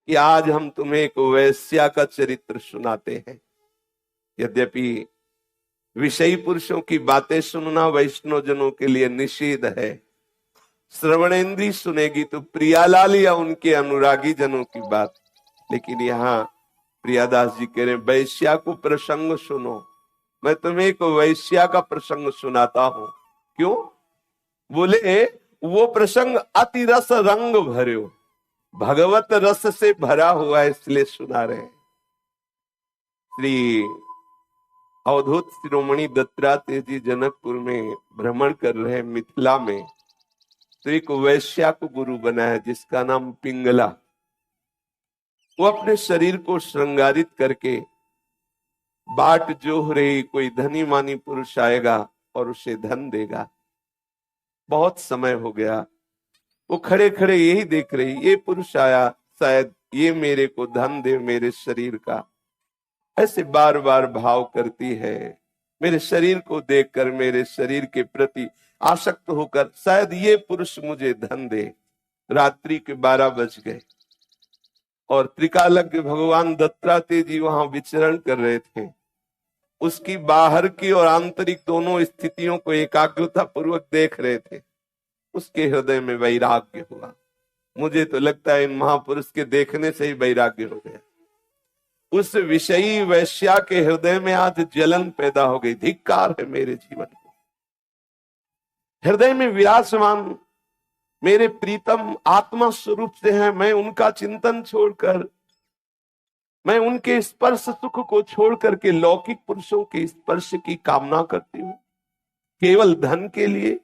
कि आज हम तुम्हें एक वैश्या का चरित्र सुनाते हैं। यद्यपि विषयी पुरुषों की बातें सुनना वैष्णव जनों के लिए निषेध है। श्रवणेंद्री सुनेगी तो प्रियालाल या उनके अनुरागी जनों की बात, लेकिन यहाँ प्रियादास जी कह रहे वैश्या को प्रसंग सुनो। मैं तुम्हें एक वैश्या का प्रसंग सुनाता हूं। क्यों? बोले वो प्रसंग अति रस रंग भर्यो, भगवत रस से भरा हुआ है, इसलिए सुना रहे हैं। श्री अवधूत शिरोमणि दत्तात्रेय जी जनकपुर में भ्रमण कर रहे हैं, मिथिला में। तो एक वैश्या को गुरु बनाया जिसका नाम पिंगला। वो अपने शरीर को श्रृंगारित करके बाट जोह रही, कोई धनी मानी पुरुष आएगा और उसे धन देगा। बहुत समय हो गया, वो खड़े खड़े यही देख रही, ये पुरुष आया, शायद ये मेरे को धन दे मेरे शरीर का। ऐसे बार बार भाव करती है, मेरे शरीर को देखकर, मेरे शरीर के प्रति आसक्त होकर शायद ये पुरुष मुझे धन दे। रात्रि के 12 बज गए और त्रिकालज्ञ भगवान दत्तात्रेय जी वहां विचरण कर रहे थे। उसकी बाहर की और आंतरिक दोनों स्थितियों को एकाग्रता पूर्वक देख रहे थे। उसके हृदय में वैराग्य हुआ। मुझे तो लगता है इन महापुरुष के देखने से ही वैराग्य हो गया। उस विषयी वैश्या के हृदय में आज जलन पैदा हो गई। धिक्कार है मेरे जीवन को। हृदय में विराजमान मेरे प्रीतम आत्मा स्वरूप से हैं, मैं उनका चिंतन छोड़कर, मैं उनके स्पर्श सुख को छोड़ करके लौकिक पुरुषों के स्पर्श की कामना करती हूँ, केवल धन के लिए।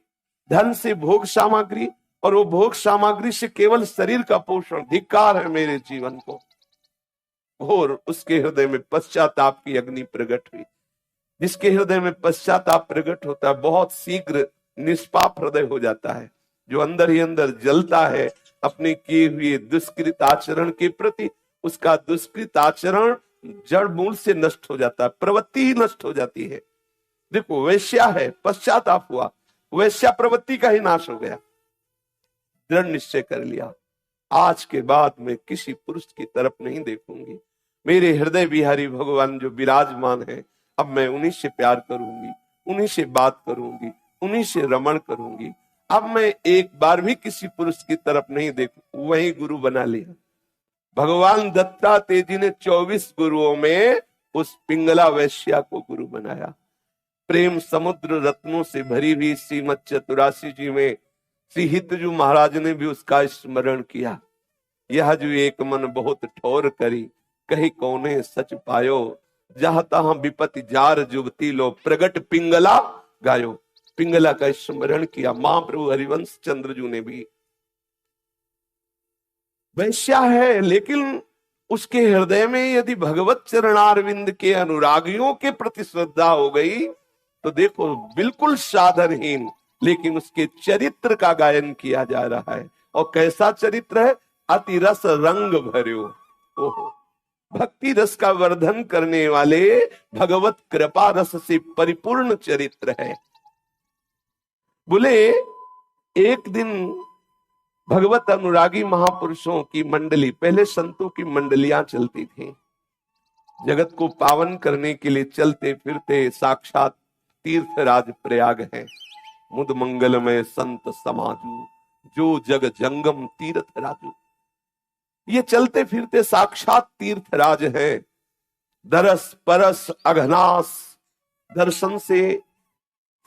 धन से भोग सामग्री, और वो भोग सामग्री से केवल शरीर का पोषण। धिक्कार है मेरे जीवन को। और उसके हृदय में पश्चाताप की अग्नि प्रकट हुई। जिसके हृदय में पश्चाताप प्रकट होता है बहुत शीघ्र निष्पाप हृदय हो जाता है। जो अंदर ही अंदर जलता है अपने किए हुए दुष्कृत आचरण के प्रति, उसका दुष्कृत आचरण जड़ मूल से नष्ट हो जाता है, प्रवृत्ति ही नष्ट हो जाती है। देखो वैश्या है, पश्चाताप हुआ, वैश्या प्रवृत्ति का ही नाश हो गया। दृढ़ निश्चय कर लिया, आज के बाद मैं किसी पुरुष की तरफ नहीं देखूंगी। मेरे हृदय बिहारी भगवान जो विराजमान है, अब मैं उन्हीं से प्यार करूंगी, उन्हीं से बात करूंगी, उन्हीं से रमण करूंगी। अब मैं एक बार भी किसी पुरुष की तरफ नहीं देखूं। वही गुरु बना लिया भगवान दत्तात्रेय जी ने। 24 गुरुओं में उस पिंगला वैश्या को गुरु बनाया। प्रेम समुद्र रत्नों से भरी हुई श्रीमद चतुरासी जी में श्री हितजू महाराज ने भी उसका स्मरण किया। यह जो एक मन बहुत ठोर करी, कहीं कौने सच पायो, जहां तहां विपत्ति जार जुबती लो, प्रगट पिंगला गायो। पिंगला का स्मरण किया। महाप्रभु हरिवंश चंद्रजू ने भी। वैश्या है, लेकिन उसके हृदय में यदि भगवत चरणारविंद के अनुरागियों के प्रति श्रद्धा हो गई तो देखो बिल्कुल साधनहीन, लेकिन उसके चरित्र का गायन किया जा रहा है। और कैसा चरित्र है? अति रस रंग भर्यो। ओहो, भक्ति रस का वर्धन करने वाले भगवत कृपा रस से परिपूर्ण चरित्र है। बोले एक दिन भगवत अनुरागी महापुरुषों की मंडली, पहले संतों की मंडलियां चलती थी, जगत को पावन करने के लिए चलते फिरते साक्षात तीर्थराज प्रयाग है। मुद मंगलमय संत समाजू, जो जग जंगम तीर्थ राजू। ये चलते फिरते साक्षात तीर्थराज है। दरस परस अघनास, दर्शन से,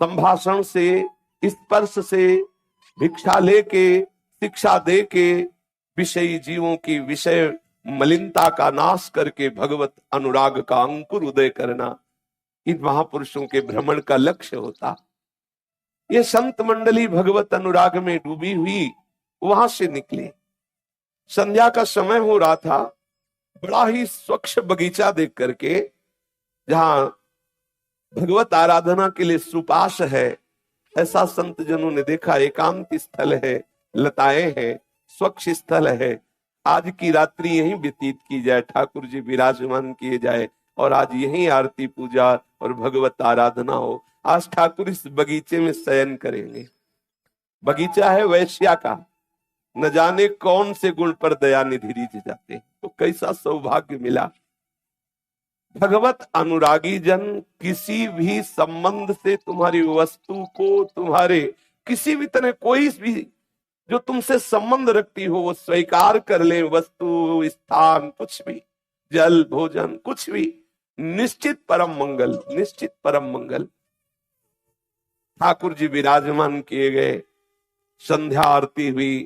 संभाषण से, स्पर्श से, भिक्षा लेके, शिक्षा दे के, विषयी जीवों की विषय मलिनता का नाश करके भगवत अनुराग का अंकुर उदय करना, इन महापुरुषों के भ्रमण का लक्ष्य होता। ये संत मंडली भगवत अनुराग में डूबी हुई वहां से निकली। संध्या का समय हो रहा था। बड़ा ही स्वच्छ बगीचा देख करके, जहां भगवत आराधना के लिए सुपाश है, ऐसा संत जनों ने देखा। एकांत स्थल है, लताएं हैं, स्वच्छ स्थल है। आज की रात्रि यहीं व्यतीत की जाए, ठाकुर जी विराजमान किए जाए और आज यहीं आरती पूजा और भगवत आराधना हो। आज ठाकुर इस बगीचे में शयन करेंगे। बगीचा है वैश्या का, न जाने कौन से गुण पर दया निधि रिझ जाते हैं। तो कैसा सौभाग्य मिला। भगवत अनुरागी जन किसी भी संबंध से तुम्हारी वस्तु को, तुम्हारे किसी भी तरह कोई भी जो तुमसे संबंध रखती हो वो स्वीकार कर ले, वस्तु, स्थान, कुछ भी, जल, भोजन, कुछ भी, निश्चित परम मंगल, निश्चित परम मंगल। ठाकुर जी विराजमान किए गए, संध्या आरती हुई,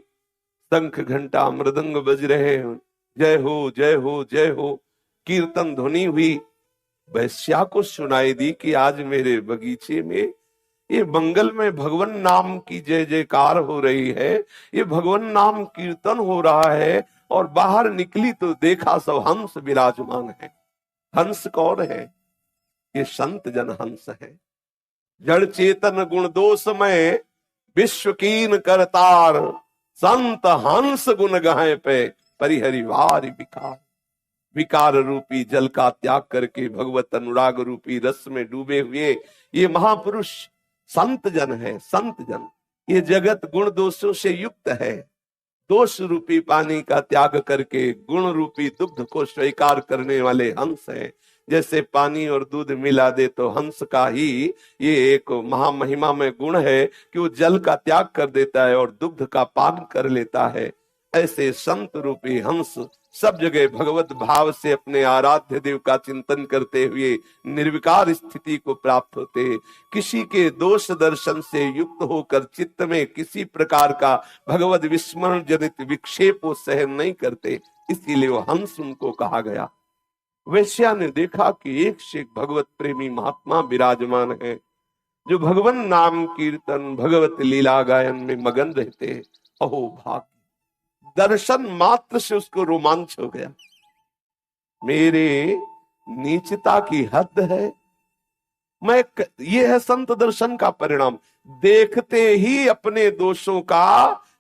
शंख घंटा मृदंग बज रहे, जय हो जय हो जय हो, कीर्तन ध्वनि हुई। वैश्या को सुनाई दी कि आज मेरे बगीचे में ये मंगल में भगवान नाम की जय जयकार हो रही है, ये भगवान नाम कीर्तन हो रहा है। और बाहर निकली तो देखा सब हंस विराजमान है। हंस कौन है? ये संत जन हंस है। जड़ चेतन गुण दोषमय विश्व कीन करतार, संत हंस गुण गाए पे परिहरिवार विकार। विकार रूपी जल का त्याग करके भगवत अनुराग रूपी रस में डूबे हुए ये महापुरुष संत जन है। संत जन, ये जगत गुण दोषों से युक्त है। दोष रूपी पानी का त्याग करके गुण रूपी दुग्ध को स्वीकार करने वाले हंस है। जैसे पानी और दूध मिला दे तो हंस का ही ये एक महामहिमा में गुण है कि वो जल का त्याग कर देता है और दुग्ध का पान कर लेता है। ऐसे संत रूपी हंस सब जगह भगवत भाव से अपने आराध्य देव का चिंतन करते हुए निर्विकार स्थिति को प्राप्त होते। किसी के दोष दर्शन से युक्त होकर चित्त में किसी प्रकार का भगवत विस्मरण जनित विक्षेप वो सहन नहीं करते, इसीलिए वो हंस उनको कहा गया। वैश्या ने देखा कि एक से एक भगवत प्रेमी महात्मा विराजमान है, जो भगवान नाम कीर्तन भगवत लीला गायन में मगन रहते। अहो भाग, दर्शन मात्र से उसको रोमांच हो गया। मेरे नीचता की हद है। ये है संत दर्शन का परिणाम। देखते ही अपने दोषों का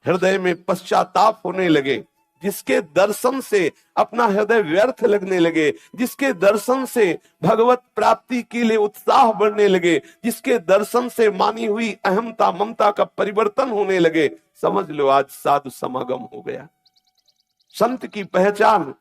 हृदय में पश्चाताप होने लगे, जिसके दर्शन से अपना हृदय व्यर्थ लगने लगे, जिसके दर्शन से भगवत प्राप्ति के लिए उत्साह बढ़ने लगे, जिसके दर्शन से मानी हुई अहमता ममता का परिवर्तन होने लगे, समझ लो आज साधु समागम हो गया। संत की पहचान,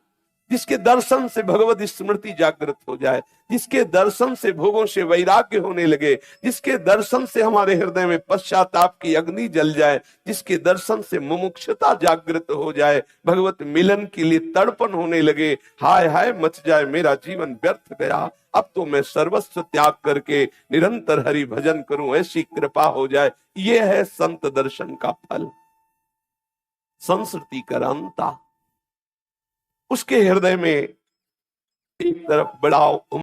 जिसके दर्शन से भगवत स्मृति जागृत हो जाए, जिसके दर्शन से भोगों से वैराग्य होने लगे, जिसके दर्शन से हमारे हृदय में पश्चाताप की अग्नि जल जाए, जिसके दर्शन से मुमुक्षुता जागृत हो जाए, भगवत मिलन के लिए तड़पन होने लगे, हाय हाय मच जाए मेरा जीवन व्यर्थ गया, अब तो मैं सर्वस्व त्याग करके निरंतर हरि भजन करूं, ऐसी कृपा हो जाए। ये है संत दर्शन का फल, संस्कृति करांता। उसके हृदय में एक तरफ बड़ा